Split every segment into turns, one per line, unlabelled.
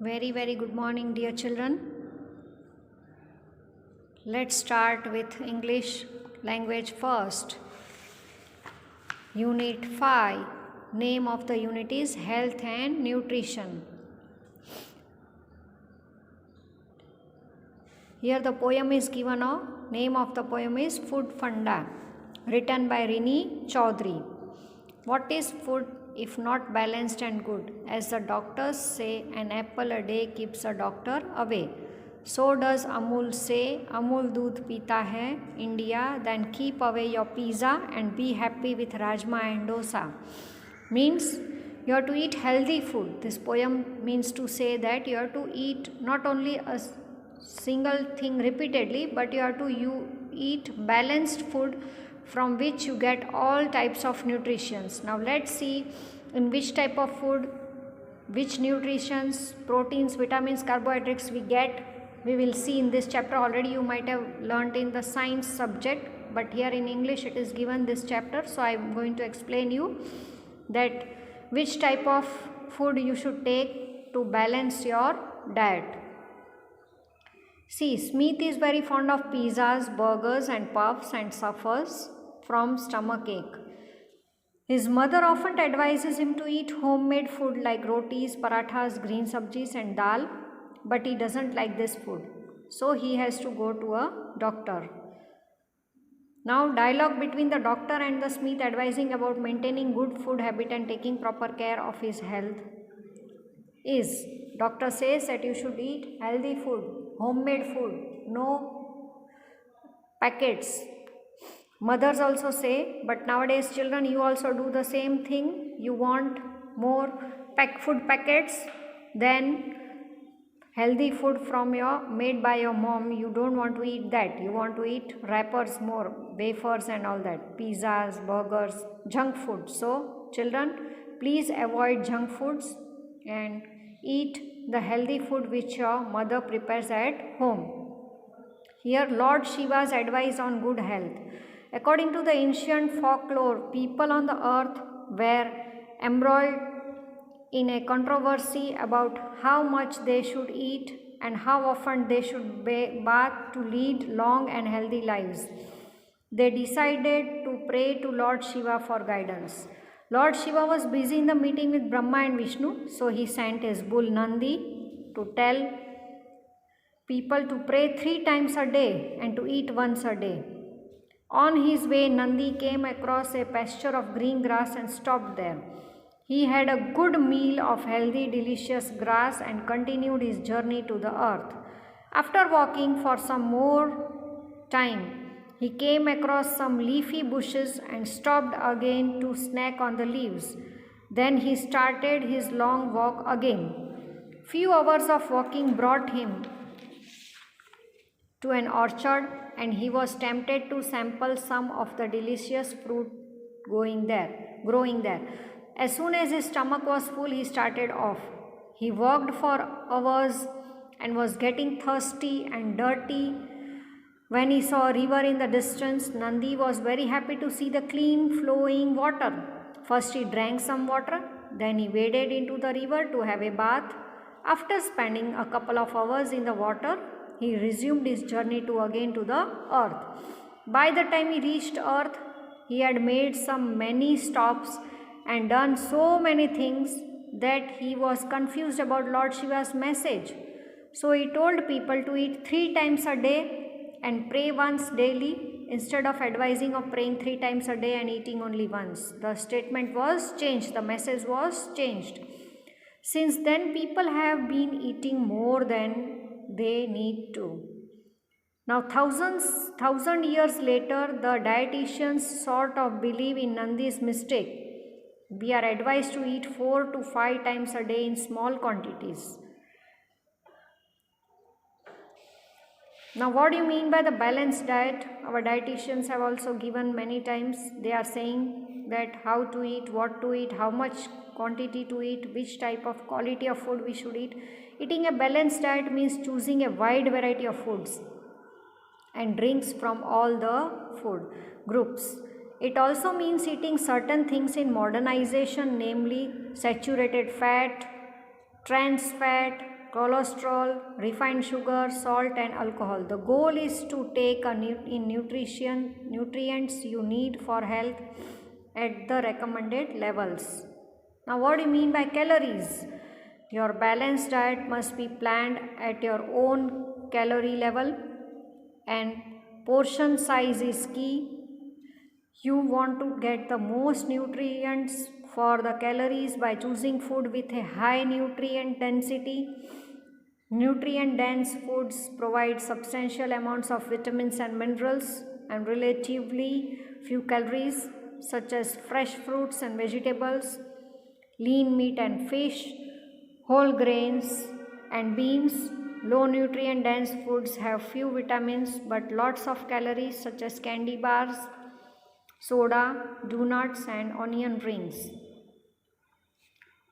Very good morning, dear children. Let's start with English language first. Unit 5. Name of the unit is Health and Nutrition. Here the poem is given. Name of the poem is Food Funda, written by Rini Chaudhary. What is food if not balanced and good? As the doctors say, an apple a day keeps a doctor away. So does Amul say, Amul doodh pita hai India, then keep away your pizza and be happy with rajma and dosa. Means you have to eat healthy food. This poem means to say that you have to eat not only a single thing repeatedly, but you have to eat balanced food from which you get all types of nutritions. Now let's see in which type of food, which nutritions, proteins, vitamins, carbohydrates we get. We will see in this chapter. Already you might have learnt in the science subject, but here in English it is given this chapter. So I am going to explain you that which type of food you should take to balance your diet. See, Smith is very fond of pizzas, burgers and puffs and suffers from stomachache. His mother often advises him to eat homemade food like rotis, parathas, green sabjis and dal, but he doesn't like this food. So he has to go to a doctor. Now dialogue between the doctor and the Smith advising about maintaining good food habit and taking proper care of his health is, doctor says that you should eat healthy food, homemade food, no packets. Mothers also say, but nowadays children, you also do the same thing. You want more food packets than healthy food from made by your mom. You don't want to eat that. You want to eat wrappers more, wafers and all that, pizzas, burgers, junk food. So children, please avoid junk foods and eat the healthy food which your mother prepares at home. Here Lord Shiva's advice on good health. According to the ancient folklore, people on the earth were embroiled in a controversy about how much they should eat and how often they should bath to lead long and healthy lives. They decided to pray to Lord Shiva for guidance. Lord Shiva was busy in the meeting with Brahma and Vishnu, so he sent his bull Nandi to tell people to pray 3 times a day and to eat once a day. On his way, Nandi came across a pasture of green grass and stopped there. He had a good meal of healthy, delicious grass and continued his journey to the earth. After walking for some more time, he came across some leafy bushes and stopped again to snack on the leaves. Then he started his long walk again. Few hours of walking brought him to an orchard, and he was tempted to sample some of the delicious fruit growing there. As soon as his stomach was full, he started off. He walked for hours and was getting thirsty and dirty. When he saw a river in the distance, Nandi was very happy to see the clean flowing water. First he drank some water, then he waded into the river to have a bath. After spending a couple of hours in the water, he resumed his journey again to the earth. By the time he reached earth, he had made many stops and done so many things that he was confused about Lord Shiva's message. So he told people to eat 3 times a day and pray once daily instead of advising of praying 3 times a day and eating only once. The statement was changed, the message was changed. Since then, people have been eating more than they need to. Now, thousand years later, the dietitians sort of believe in Nandi's mistake. We are advised to eat 4 to 5 times a day in small quantities. Now, what do you mean by the balanced diet? Our dietitians have also given many times. They are saying that how to eat, what to eat, how much quantity to eat, which type of quality of food we should eat. Eating a balanced diet means choosing a wide variety of foods and drinks from all the food groups. It also means eating certain things in modernization, namely saturated fat, trans fat, cholesterol, refined sugar, salt and alcohol. The goal is to take in nutrients you need for health at the recommended levels. Now what do you mean by calories? Your balanced diet must be planned at your own calorie level, and portion size is key. You want to get the most nutrients for the calories by choosing food with a high nutrient density. Nutrient dense foods provide substantial amounts of vitamins and minerals and relatively few calories, such as fresh fruits and vegetables, lean meat and fish, whole grains and beans. Low nutrient dense foods have few vitamins but lots of calories, such as candy bars, soda, donuts and onion rings.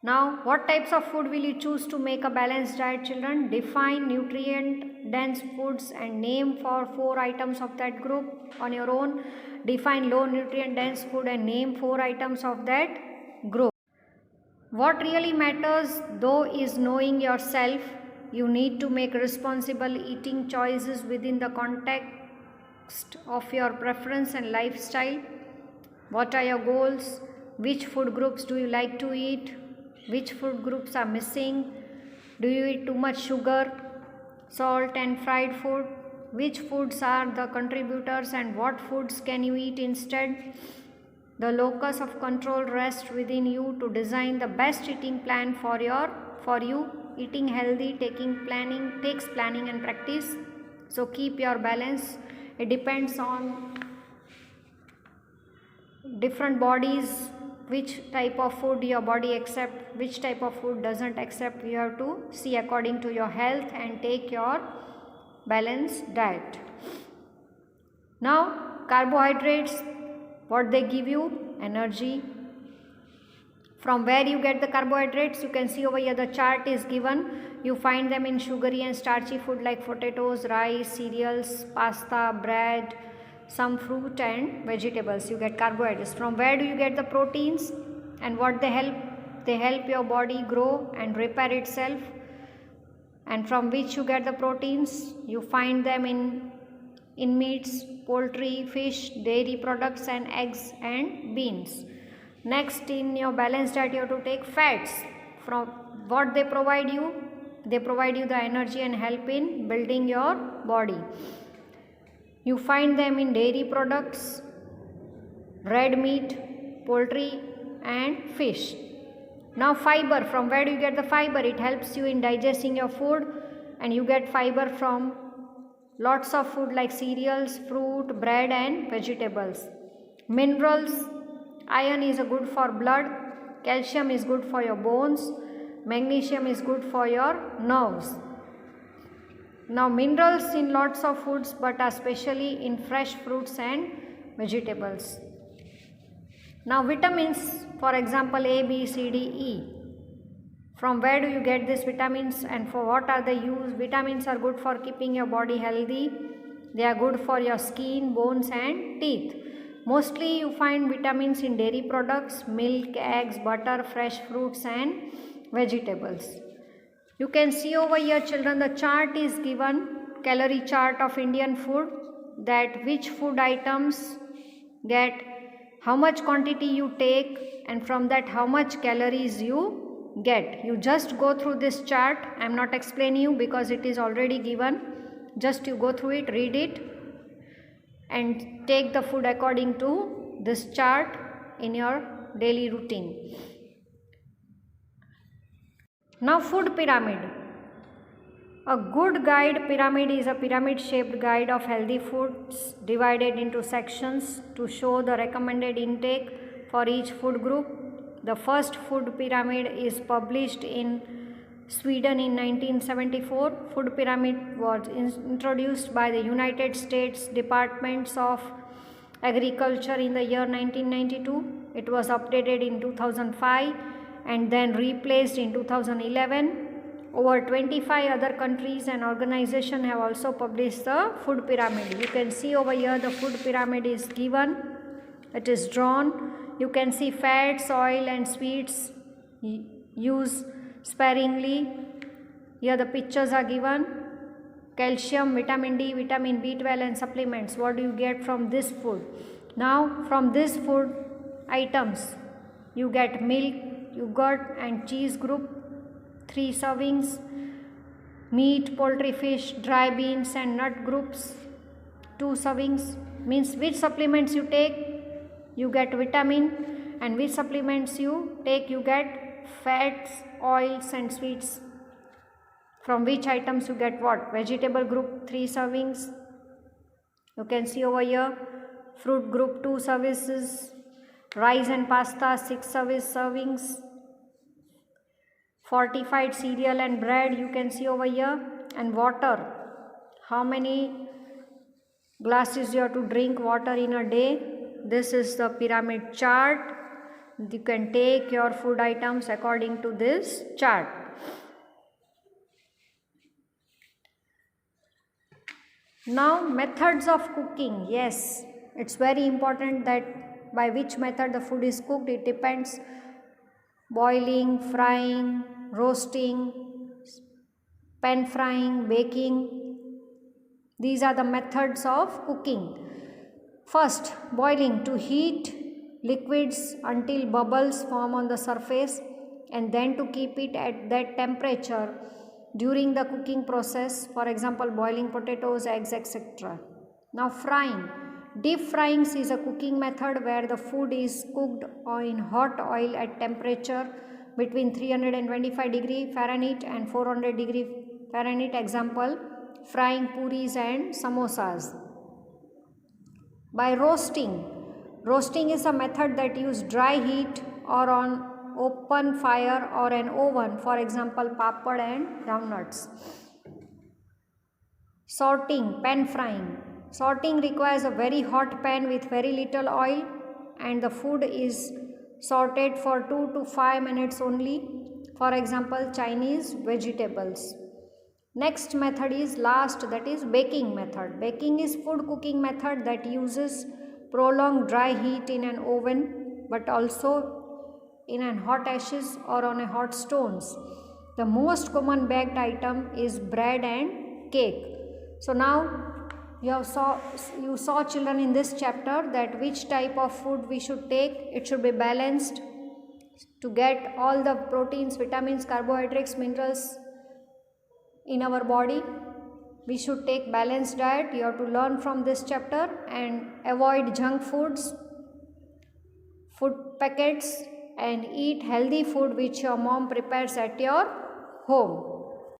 Now, what types of food will you choose to make a balanced diet, children? Define nutrient dense foods and name for 4 items of that group on your own. Define low nutrient dense food and name 4 items of that group. What really matters though is knowing yourself. You need to make responsible eating choices within the context of your preference and lifestyle. What are your goals? Which food groups do you like to eat? Which food groups are missing? Do you eat too much sugar, salt and fried food? Which foods are the contributors and what foods can you eat instead? The locus of control rests within you to design the best eating plan for you. Eating healthy takes planning and practice. So keep your balance. It depends on different bodies, which type of food your body accepts, which type of food doesn't accept. You have to see according to your health and take your balanced diet. Now, carbohydrates, what they give you? Energy. From where you get the carbohydrates? You can see over here the chart is given. You find them in sugary and starchy food like potatoes, rice, cereals, pasta, bread, some fruit and vegetables. You get carbohydrates. From where do you get the proteins and what they help? They help your body grow and repair itself. And from which you get the proteins? You find them in meats, poultry, fish, dairy products and eggs and beans. Next, in your balanced diet you have to take fats. From what they provide you? They provide you the energy and help in building your body. You find them in dairy products, red meat, poultry and fish. Now fiber, from where do you get the fiber? It helps you in digesting your food, and you get fiber from lots of food like cereals, fruit, bread and vegetables. Minerals, iron is good for blood, calcium is good for your bones, magnesium is good for your nerves. Now minerals in lots of foods but especially in fresh fruits and vegetables. Now vitamins, for example A, B, C, D, E. From where do you get these vitamins and for what are they used? Vitamins are good for keeping your body healthy. They are good for your skin, bones and teeth. Mostly you find vitamins in dairy products, milk, eggs, butter, fresh fruits and vegetables. You can see over here, children, the chart is given, calorie chart of Indian food, that which food items get how much quantity you take and from that how much calories you get. You just go through this chart. I am not explaining you because it is already given. Just you go through it, read it and take the food according to this chart in your daily routine. Now food pyramid. A good guide pyramid is a pyramid shaped guide of healthy foods divided into sections to show the recommended intake for each food group. The first food pyramid is published in Sweden in 1974. Food pyramid was introduced by the United States Departments of Agriculture in the year 1992. It was updated in 2005 and then replaced in 2011. Over 25 other countries and organizations have also published the food pyramid. You can see over here the food pyramid is given. It is drawn. You can see fats, oil and sweets use sparingly. Here the pictures are given. Calcium, vitamin D, vitamin B12 and supplements. What do you get from this food? Now from this food items you get milk, yogurt and cheese group 3 servings, meat, poultry, fish, dry beans and nut groups 2 servings. Means which supplements you take you get vitamin, and which supplements you take you get fats, oils and sweets. From which items you get what? Vegetable group 3 servings. You can see over here. Fruit group 2 services. Rice and pasta 6 servings. Fortified cereal and bread you can see over here. And water. How many glasses you have to drink water in a day? This is the pyramid chart. You can take your food items according to this chart. Now methods of cooking. Yes, it's very important that by which method the food is cooked. It depends. Boiling, frying, roasting, pan frying, baking. These are the methods of cooking. First, boiling, to heat liquids until bubbles form on the surface and then to keep it at that temperature during the cooking process, for example boiling potatoes, eggs, etc. Now frying. Deep frying is a cooking method where the food is cooked in hot oil at temperature between 325 degree Fahrenheit and 400 degree Fahrenheit. Example, frying puris and samosas. By roasting. Roasting is a method that uses dry heat or on open fire or an oven, for example papad and groundnuts. Sorting, pan frying. Sorting requires a very hot pan with very little oil and the food is sorted for 2 to 5 minutes only, for example Chinese vegetables. Next method is last, that is baking method. Baking is food cooking method that uses prolonged dry heat in an oven but also in an hot ashes or on a hot stones. The most common baked item is bread and cake. So now you saw children in this chapter that which type of food we should take. It should be balanced to get all the proteins, vitamins, carbohydrates, minerals in our body. We should take balanced diet. You have to learn from this chapter and avoid junk foods, food packets, and eat healthy food which your mom prepares at your home.